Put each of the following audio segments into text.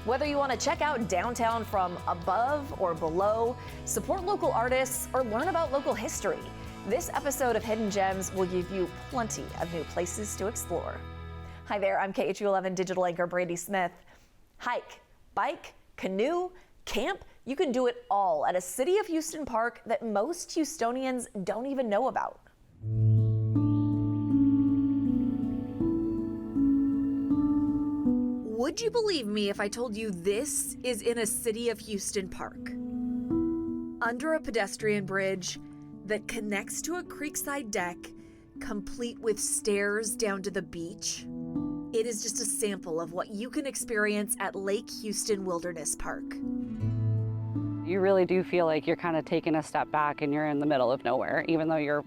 Whether you want to check out downtown from above or below, support local artists, or learn about local history, this episode of Hidden Gems will give you plenty of new places to explore. Hi there, I'm KHOU 11 digital anchor Brady Smith. Hike, bike, canoe, camp, you can do it all at a City of Houston park that most Houstonians don't even know about. Would you believe me if I told you this is in a City of Houston park? Under a pedestrian bridge that connects to a creekside deck, complete with stairs down to the beach. It is just a sample of what you can experience at Lake Houston Wilderness Park. You really do feel like you're kind of taking a step back and you're in the middle of nowhere, even though you're,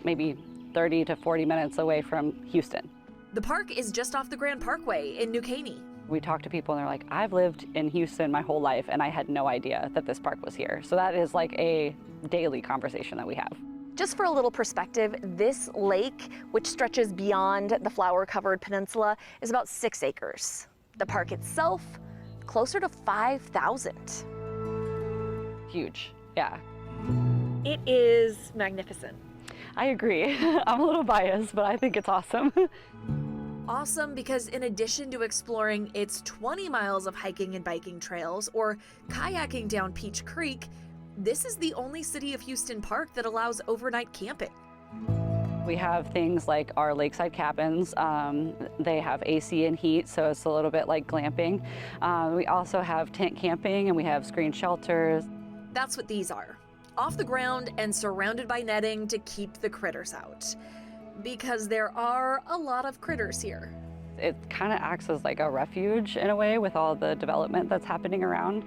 maybe 30 to 40 minutes away from Houston. The park is just off the Grand Parkway in New Caney. We talk to people and they're like, I've lived in Houston my whole life and I had no idea that this park was here. So that is like a daily conversation that we have. Just for a little perspective, this lake, which stretches beyond the flower-covered peninsula, is about 6 acres. The park itself, closer to 5,000. Huge, yeah. It is magnificent. I agree. I'm a little biased, but I think it's awesome. Awesome because in addition to exploring its 20 miles of hiking and biking trails or kayaking down Peach Creek, this is the only City of Houston park that allows overnight camping. We have things like our lakeside cabins. They have AC and heat, so it's a little bit like glamping. We also have tent camping and we have screen shelters. That's what these are. Off the ground and surrounded by netting to keep the critters out. Because there are a lot of critters here. It kind of acts as like a refuge in a way with all the development that's happening around.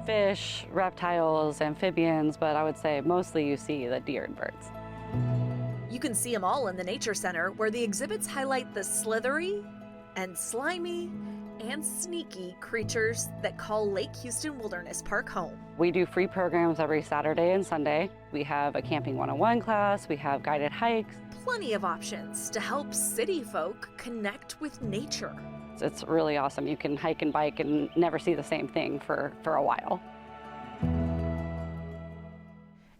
Fish, reptiles, amphibians, but I would say mostly you see the deer and birds. You can see them all in the Nature Center, where the exhibits highlight the slithery and slimy and sneaky creatures that call Lake Houston Wilderness Park home. We do free programs every Saturday and Sunday. We have a Camping 101 class, we have guided hikes. Plenty of options to help city folk connect with nature. It's really awesome. You can hike and bike and never see the same thing for a while.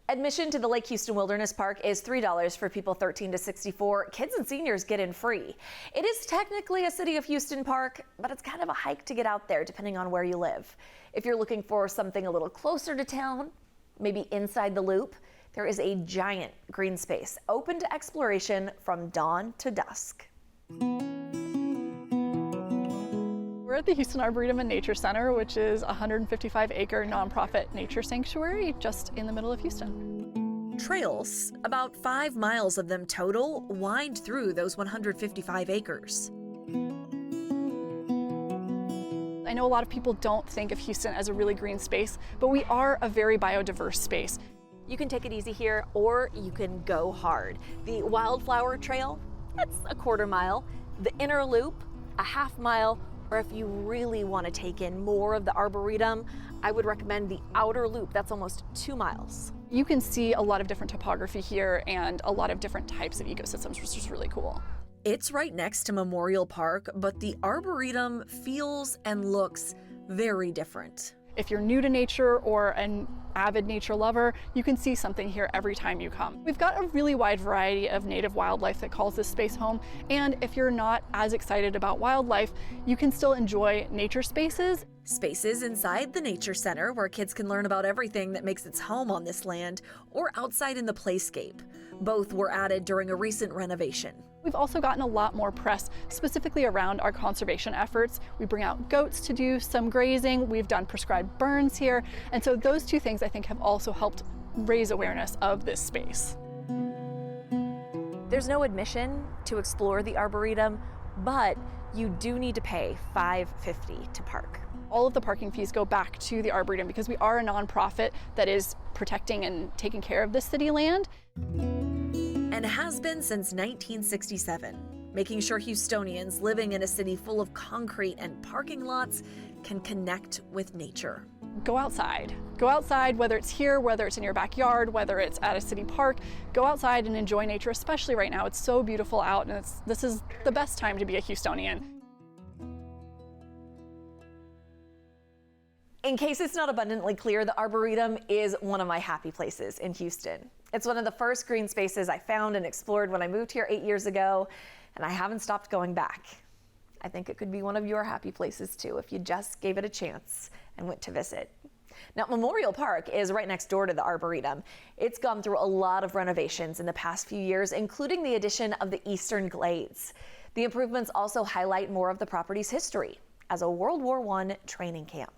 Admission to the Lake Houston Wilderness Park is $3 for people 13 to 64. Kids and seniors get in free. It is technically a City of Houston park, but it's kind of a hike to get out there depending on where you live. If you're looking for something a little closer to town, maybe inside the loop, there is a giant green space open to exploration from dawn to dusk. We're at the Houston Arboretum and Nature Center, which is a 155-acre nonprofit nature sanctuary just in the middle of Houston. Trails, about 5 miles of them total, wind through those 155 acres. I know a lot of people don't think of Houston as a really green space, but we are a very biodiverse space. You can take it easy here, or you can go hard. The Wildflower Trail, that's a 1/4 mile. The Inner Loop, a 1/2 mile. Or if you really want to take in more of the Arboretum, I would recommend the Outer Loop. That's almost 2 miles. You can see a lot of different topography here and a lot of different types of ecosystems, which is really cool. It's right next to Memorial Park, but the Arboretum feels and looks very different. If you're new to nature or an avid nature lover, you can see something here every time you come. We've got a really wide variety of native wildlife that calls this space home, and if you're not as excited about wildlife, you can still enjoy nature spaces. Spaces inside the Nature Center where kids can learn about everything that makes its home on this land, or outside in the playscape. Both were added during a recent renovation. We've also gotten a lot more press specifically around our conservation efforts. We bring out goats to do some grazing. We've done prescribed burns here. And so those two things I think have also helped raise awareness of this space. There's no admission to explore the Arboretum, but you do need to pay $5.50 to park. All of the parking fees go back to the Arboretum because we are a nonprofit that is protecting and taking care of this city land. And has been since 1967, making sure Houstonians living in a city full of concrete and parking lots can connect with nature. Go outside. Go outside, whether it's here, whether it's in your backyard, whether it's at a city park. Go outside and enjoy nature, especially right now. It's so beautiful out, and this is the best time to be a Houstonian. In case it's not abundantly clear, the Arboretum is one of my happy places in Houston. It's one of the first green spaces I found and explored when I moved here 8 years ago, and I haven't stopped going back. I think it could be one of your happy places too if you just gave it a chance and went to visit. Now, Memorial Park is right next door to the Arboretum. It's gone through a lot of renovations in the past few years, including the addition of the Eastern Glades. The improvements also highlight more of the property's history as a World War I training camp.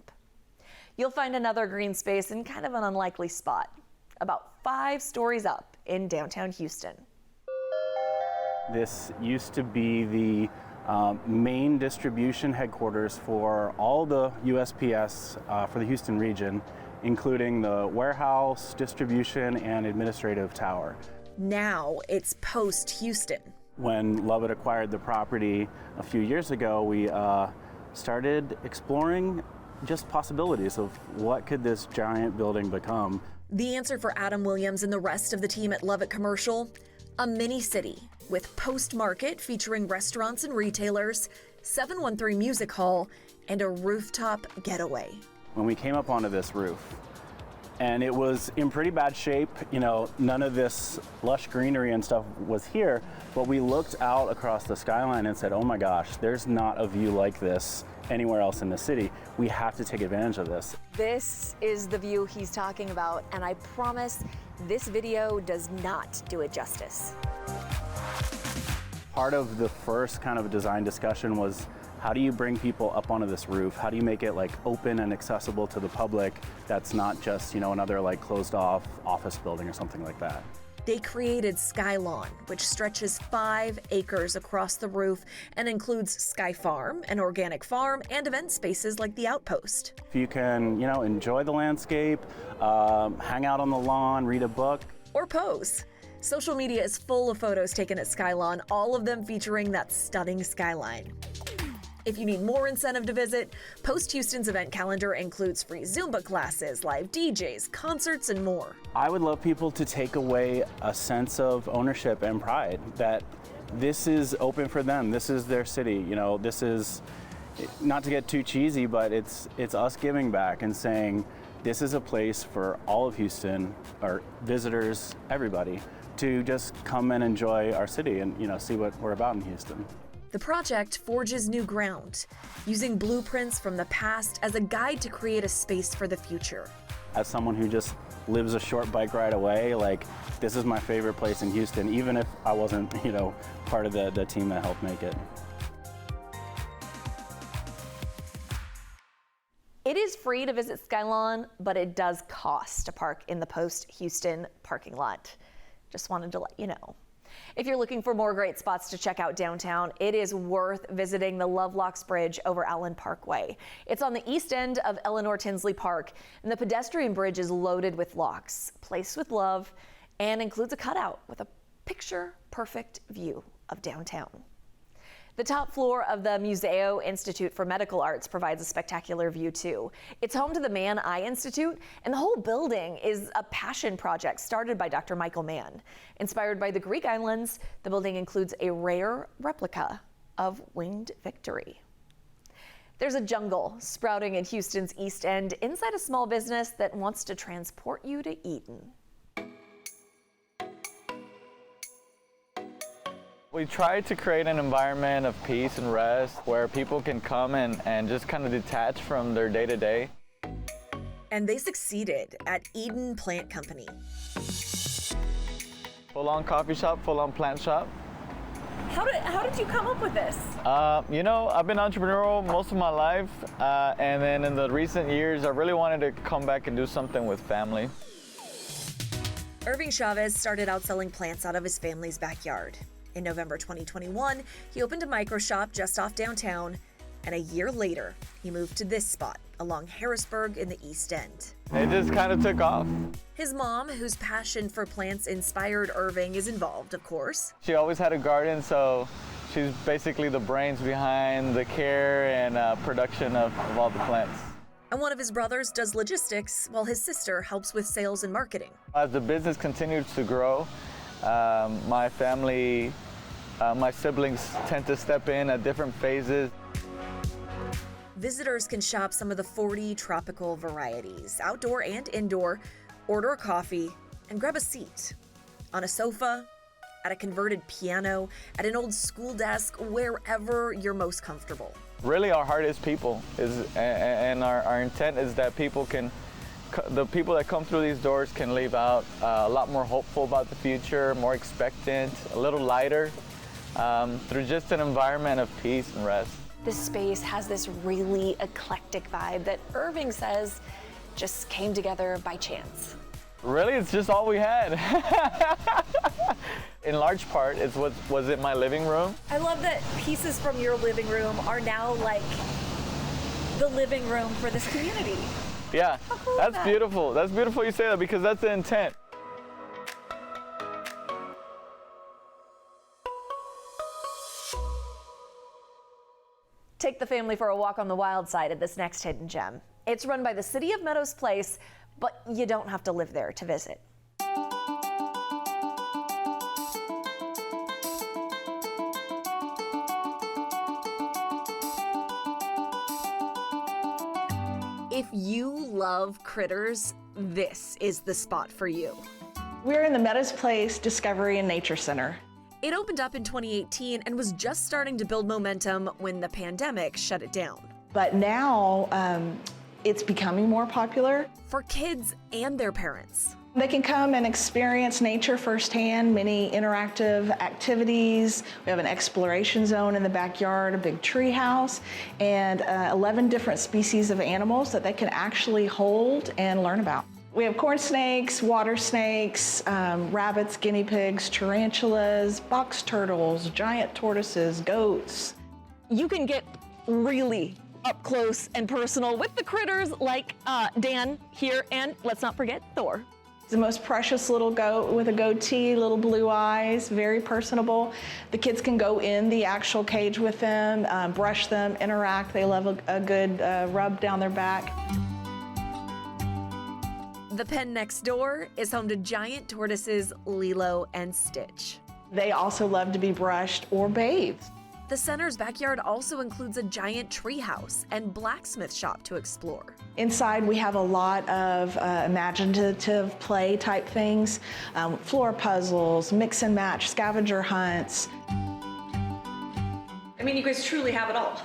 You'll find another green space in kind of an unlikely spot, about 5 stories up in downtown Houston. This used to be the main distribution headquarters for all the USPS for the Houston region, including the warehouse, distribution, and administrative tower. Now it's post-Houston. When Lovett acquired the property a few years ago, we started exploring just possibilities of what could this giant building become. The answer for Adam Williams and the rest of the team at Lovett Commercial? A mini city with post-market featuring restaurants and retailers, 713 Music Hall, and a rooftop getaway. When we came up onto this roof, and it was in pretty bad shape, you know, none of this lush greenery and stuff was here, but we looked out across the skyline and said, oh my gosh, there's not a view like this anywhere else in the city. We have to take advantage of this. This is the view he's talking about, and I promise this video does not do it justice. Part of the first kind of design discussion was, how do you bring people up onto this roof? How do you make it like open and accessible to the public that's not just, you know, another like closed off office building or something like that? They created Sky Lawn, which stretches 5 acres across the roof and includes Sky Farm, an organic farm, and event spaces like the Outpost. If you can, you know, enjoy the landscape, hang out on the lawn, read a book. Or pose. Social media is full of photos taken at Sky Lawn, all of them featuring that stunning skyline. If you need more incentive to visit, Post Houston's event calendar includes free Zumba classes, live DJs, concerts, and more. I would love people to take away a sense of ownership and pride that this is open for them. This is their city. You know, this is, not to get too cheesy, but it's us giving back and saying this is a place for all of Houston, or visitors, everybody, to just come and enjoy our city and, you know, see what we're about in Houston. The project forges new ground, using blueprints from the past as a guide to create a space for the future. As someone who just lives a short bike ride away, like, this is my favorite place in Houston, even if I wasn't, you know, part of the team that helped make it. It is free to visit Sky Lawn, but it does cost to park in the Post Houston parking lot. Just wanted to let you know. If you're looking for more great spots to check out downtown, it is worth visiting the Lovelocks Bridge over Allen Parkway. It's on the east end of Eleanor Tinsley Park, and the pedestrian bridge is loaded with locks, placed with love, and includes a cutout with a picture-perfect view of downtown. The top floor of the Museo Institute for Medical Arts provides a spectacular view too. It's home to the Mann Eye Institute, and the whole building is a passion project started by Dr. Michael Mann. Inspired by the Greek islands, the building includes a rare replica of Winged Victory. There's a jungle sprouting in Houston's East End inside a small business that wants to transport you to Eden. We try to create an environment of peace and rest where people can come and just kind of detach from their day-to-day. And they succeeded at Eden Plant Company. Full-on coffee shop, full-on plant shop. How did you come up with this? You know, I've been entrepreneurial most of my life, and then in the recent years, I really wanted to come back and do something with family. Irving Chavez started out selling plants out of his family's backyard. In November 2021, he opened a micro shop just off downtown, and a year later, he moved to this spot along Harrisburg in the East End. It just kind of took off. His mom, whose passion for plants inspired Irving, is involved, of course. She always had a garden, so she's basically the brains behind the care and production of all the plants. And one of his brothers does logistics, while his sister helps with sales and marketing. As the business continues to grow, my family, my siblings tend to step in at different phases. Visitors can shop some of the 40 tropical varieties, outdoor and indoor, order a coffee, and grab a seat. On a sofa, at a converted piano, at an old school desk, wherever you're most comfortable. Really, our heart is people, and our intent is that the people that come through these doors can leave out a lot more hopeful about the future, more expectant, a little lighter, through just an environment of peace and rest. This space has this really eclectic vibe that Irving says just came together by chance. Really, it's just all we had. In large part, it's what was in my living room. I love that pieces from your living room are now like the living room for this community. Yeah, How cool is that's that? beautiful. That's beautiful you say that, because that's the intent. Take the family for a walk on the wild side of this next hidden gem. It's run by the City of Meadows Place, but you don't have to live there to visit. If you love critters, this is the spot for you. We're in the Meadows Place Discovery and Nature Center. It opened up in 2018 and was just starting to build momentum when the pandemic shut it down. But now it's becoming more popular. For kids and their parents. They can come and experience nature firsthand, many interactive activities. We have an exploration zone in the backyard, a big tree house, and 11 different species of animals that they can actually hold and learn about. We have corn snakes, water snakes, rabbits, guinea pigs, tarantulas, box turtles, giant tortoises, goats. You can get really up close and personal with the critters like Dan here, and let's not forget Thor. He's the most precious little goat with a goatee, little blue eyes, very personable. The kids can go in the actual cage with them, brush them, interact. They love a good rub down their back. The pen next door is home to giant tortoises Lilo and Stitch. They also love to be brushed or bathed. The center's backyard also includes a giant tree house and blacksmith shop to explore. Inside we have a lot of imaginative play type things, floor puzzles, mix and match, scavenger hunts. I mean, you guys truly have it all.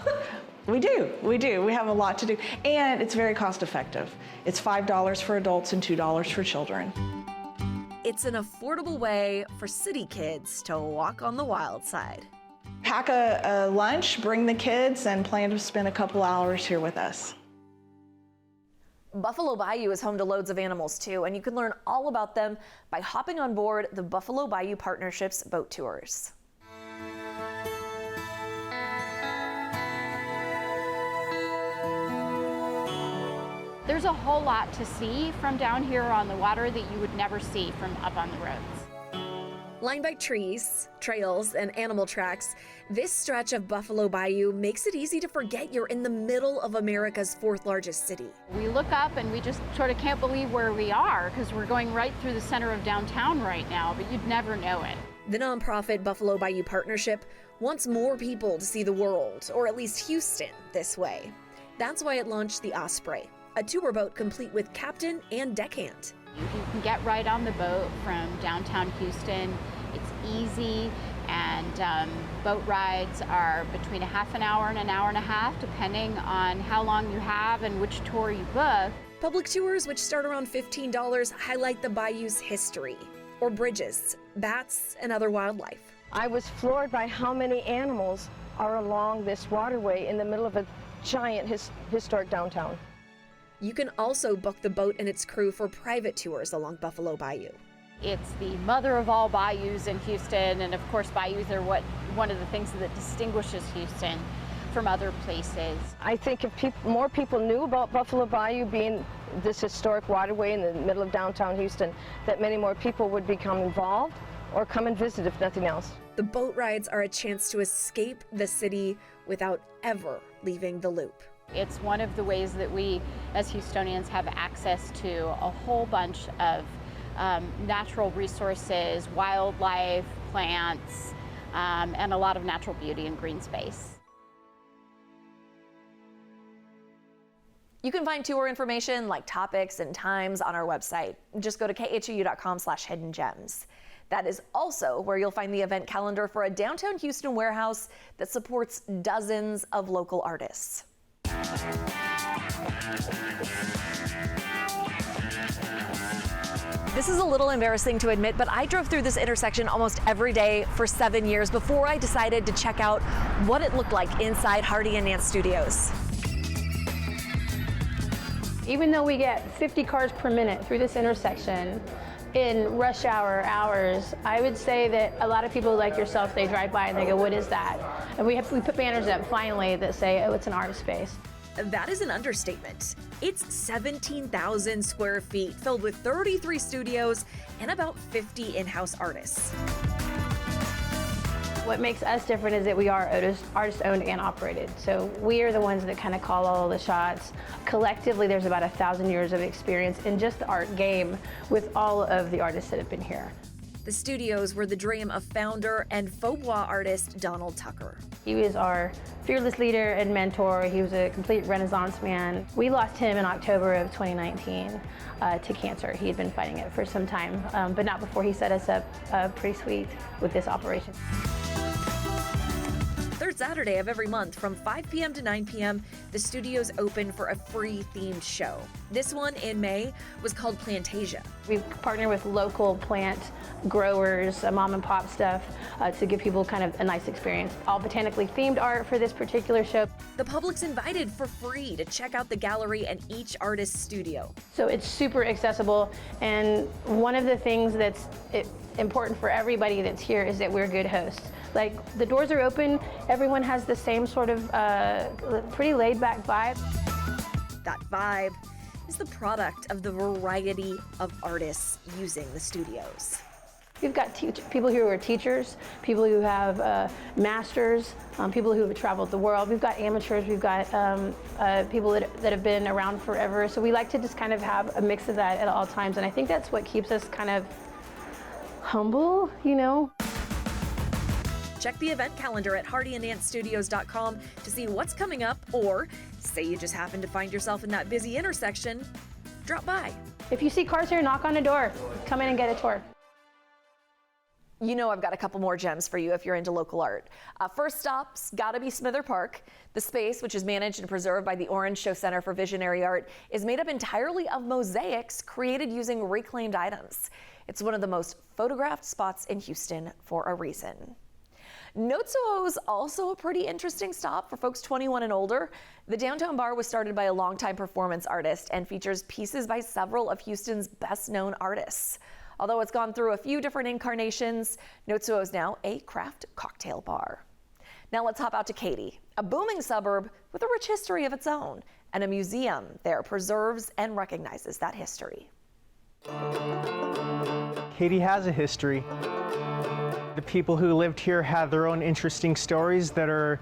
We do. We have a lot to do. And it's very cost effective. It's $5 for adults and $2 for children. It's an affordable way for city kids to walk on the wild side. Pack a lunch, bring the kids, and plan to spend a couple hours here with us. Buffalo Bayou is home to loads of animals too, and you can learn all about them by hopping on board the Buffalo Bayou Partnership's boat tours. There's a whole lot to see from down here on the water that you would never see from up on the roads. Lined by trees, trails, and animal tracks, this stretch of Buffalo Bayou makes it easy to forget you're in the middle of America's fourth largest city. We look up and we just sort of can't believe where we are because we're going right through the center of downtown right now, but you'd never know it. The nonprofit Buffalo Bayou Partnership wants more people to see the world, or at least Houston, this way. That's why it launched the Osprey, a tour boat complete with captain and deckhand. You can get right on the boat from downtown Houston. It's easy, and boat rides are between a half an hour and an hour and a half, depending on how long you have and which tour you book. Public tours, which start around $15, highlight the bayou's history, or bridges, bats, and other wildlife. I was floored by how many animals are along this waterway in the middle of a giant historic downtown. You can also book the boat and its crew for private tours along Buffalo Bayou. It's the mother of all bayous in Houston, and of course bayous are one of the things that distinguishes Houston from other places. I think if more people knew about Buffalo Bayou being this historic waterway in the middle of downtown Houston, that many more people would become involved or come and visit if nothing else. The boat rides are a chance to escape the city without ever leaving the loop. It's one of the ways that we as Houstonians have access to a whole bunch of natural resources, wildlife, plants, and a lot of natural beauty and green space. You can find tour information like topics and times on our website. Just go to khou.com/hiddengems. That is also where you'll find the event calendar for a downtown Houston warehouse that supports dozens of local artists. This is a little embarrassing to admit, but I drove through this intersection almost every day for 7 years before I decided to check out what it looked like inside Hardy and Nance Studios. Even though we get 50 cars per minute through this intersection in rush hour hours, I would say that a lot of people like yourself, they drive by and they go, what is that? And we put banners up finally that say, oh, it's an art space. That is an understatement. It's 17,000 square feet filled with 33 studios and about 50 in-house artists. What makes us different is that we are artist owned and operated. So we are the ones that kind of call all the shots. Collectively, there's about 1,000 years of experience in just the art game with all of the artists that have been here. The studios were the dream of founder and faux bois artist Donald Tucker. He was our fearless leader and mentor. He was a complete Renaissance man. We lost him in October of 2019 to cancer. He had been fighting it for some time, but not before he set us up pretty sweet with this operation. Third Saturday of every month from 5 p.m. to 9 p.m., the studios open for a free themed show. This one in May was called Plantasia. We partner with local plant growers, mom and pop stuff, to give people kind of a nice experience. All botanically themed art for this particular show. The public's invited for free to check out the gallery and each artist's studio. So it's super accessible, and one of the things that's important for everybody that's here is that we're good hosts. Like, the doors are open, everyone has the same sort of pretty laid-back vibe. That vibe is the product of the variety of artists using the studios. We've got people here who are teachers, people who have masters, people who have traveled the world. We've got amateurs, we've got people that have been around forever. So we like to just kind of have a mix of that at all times. And I think that's what keeps us kind of humble, you know? Check the event calendar at hardyandnancestudios.com to see what's coming up, or say you just happen to find yourself in that busy intersection, drop by. If you see cars here, knock on a door. Come in and get a tour. You know I've got a couple more gems for you if you're into local art. First stop's gotta be Smither Park. The space, which is managed and preserved by the Orange Show Center for Visionary Art, is made up entirely of mosaics created using reclaimed items. It's one of the most photographed spots in Houston for a reason. KHOU's also a pretty interesting stop for folks 21 and older. The downtown bar was started by a longtime performance artist and features pieces by several of Houston's best-known artists. Although it's gone through a few different incarnations, KHOU is now a craft cocktail bar. Now let's hop out to Katy, a booming suburb with a rich history of its own, and a museum there preserves and recognizes that history. Katy has a history. The people who lived here have their own interesting stories that are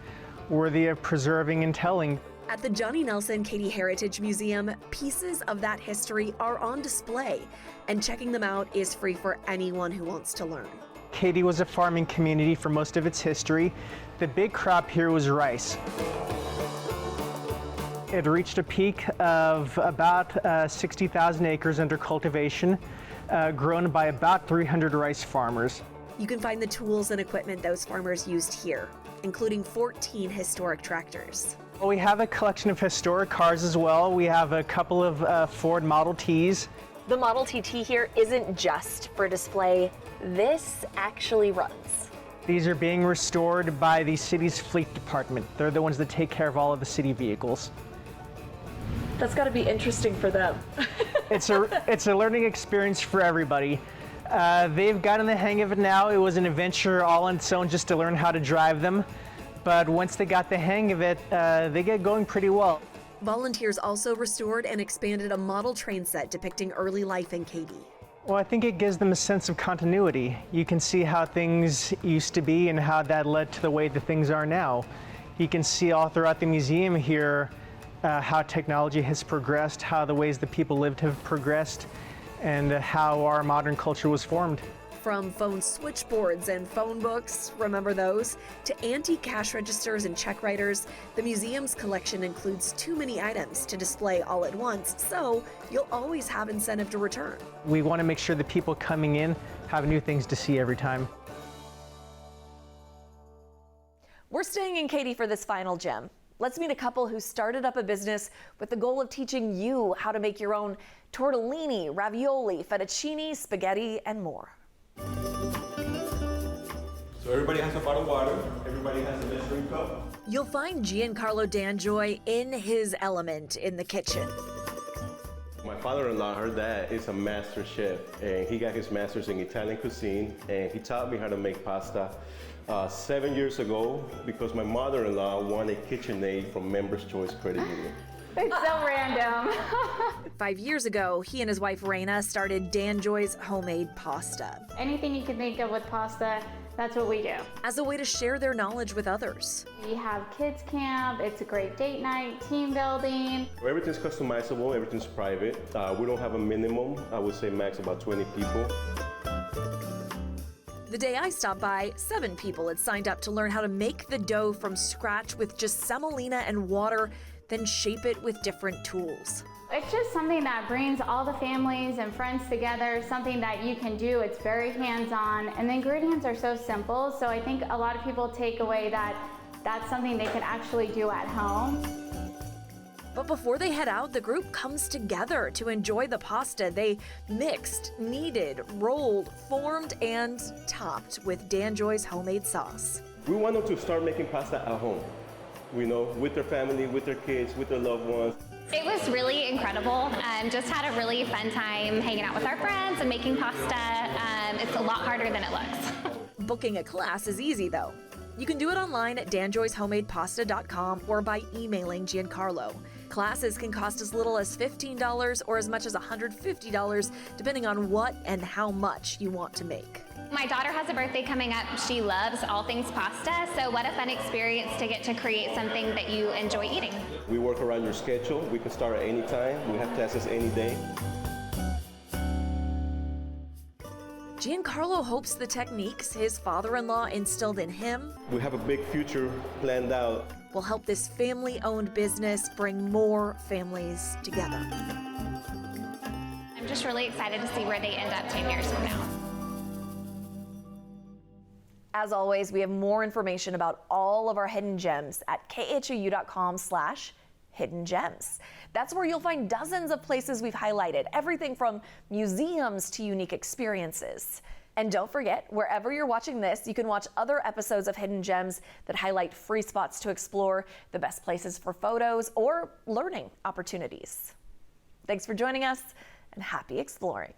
worthy of preserving and telling. At the Johnny Nelson Katy Heritage Museum, pieces of that history are on display, and checking them out is free for anyone who wants to learn. Katy was a farming community for most of its history. The big crop here was rice. It reached a peak of about 60,000 acres under cultivation, grown by about 300 rice farmers. You can find the tools and equipment those farmers used here, including 14 historic tractors. We have a collection of historic cars as well. We have a couple of Ford Model Ts. The Model TT here isn't just for display. This actually runs. These are being restored by the city's fleet department. They're the ones that take care of all of the city vehicles. That's got to be interesting for them. It's a learning experience for everybody. They've gotten the hang of it now. It was an adventure all on its own just to learn how to drive them. But once they got the hang of it, they get going pretty well. Volunteers also restored and expanded a model train set depicting early life in Katy. Well, I think it gives them a sense of continuity. You can see how things used to be and how that led to the way that things are now. You can see all throughout the museum here how technology has progressed, how the ways that people lived have progressed, and how our modern culture was formed. From phone switchboards and phone books, remember those, to antique cash registers and check writers, the museum's collection includes too many items to display all at once, so you'll always have incentive to return. We want to make sure the people coming in have new things to see every time. We're staying in Katy for this final gem. Let's meet a couple who started up a business with the goal of teaching you how to make your own tortellini, ravioli, fettuccine, spaghetti, and more. So everybody has a bottle of water, everybody has a measuring cup. You'll find Giancarlo Danjoy in his element in the kitchen. My father-in-law, her dad, is a master chef, and he got his master's in Italian cuisine, and he taught me how to make pasta 7 years ago because my mother-in-law won a KitchenAid from Members' Choice Credit Union. It's so random. 5 years ago, he and his wife Raina started Danjoy's Homemade Pasta. Anything you can think of with pasta, that's what we do. As a way to share their knowledge with others. We have kids camp, it's a great date night, team building. Everything's customizable, everything's private. We don't have a minimum, I would say max about 20 people. The day I stopped by, 7 people had signed up to learn how to make the dough from scratch with just semolina and water, then shape it with different tools. It's just something that brings all the families and friends together, something that you can do. It's very hands-on, and the ingredients are so simple, so I think a lot of people take away that that's something they can actually do at home. But before they head out, the group comes together to enjoy the pasta. They mixed, kneaded, rolled, formed, and topped with Danjoy's homemade sauce. We want them to start making pasta at home, you know, with their family, with their kids, with their loved ones. It was really incredible. Just had a really fun time hanging out with our friends and making pasta. It's a lot harder than it looks. Booking a class is easy though. You can do it online at danjoyshomemade.pasta.com or by emailing Giancarlo. Classes can cost as little as $15 or as much as $150, depending on what and how much you want to make. My daughter has a birthday coming up. She loves all things pasta, so what a fun experience to get to create something that you enjoy eating. We work around your schedule. We can start at any time. We have classes any day. Giancarlo hopes the techniques his father-in-law instilled in him We have a big future planned out. will help this family-owned business bring more families together. I'm just really excited to see where they end up 10 years from now. As always, we have more information about all of our hidden gems at khou.com/hidden gems. That's where you'll find dozens of places we've highlighted, everything from museums to unique experiences. And don't forget, wherever you're watching this, you can watch other episodes of Hidden Gems that highlight free spots to explore, the best places for photos, or learning opportunities. Thanks for joining us, and happy exploring.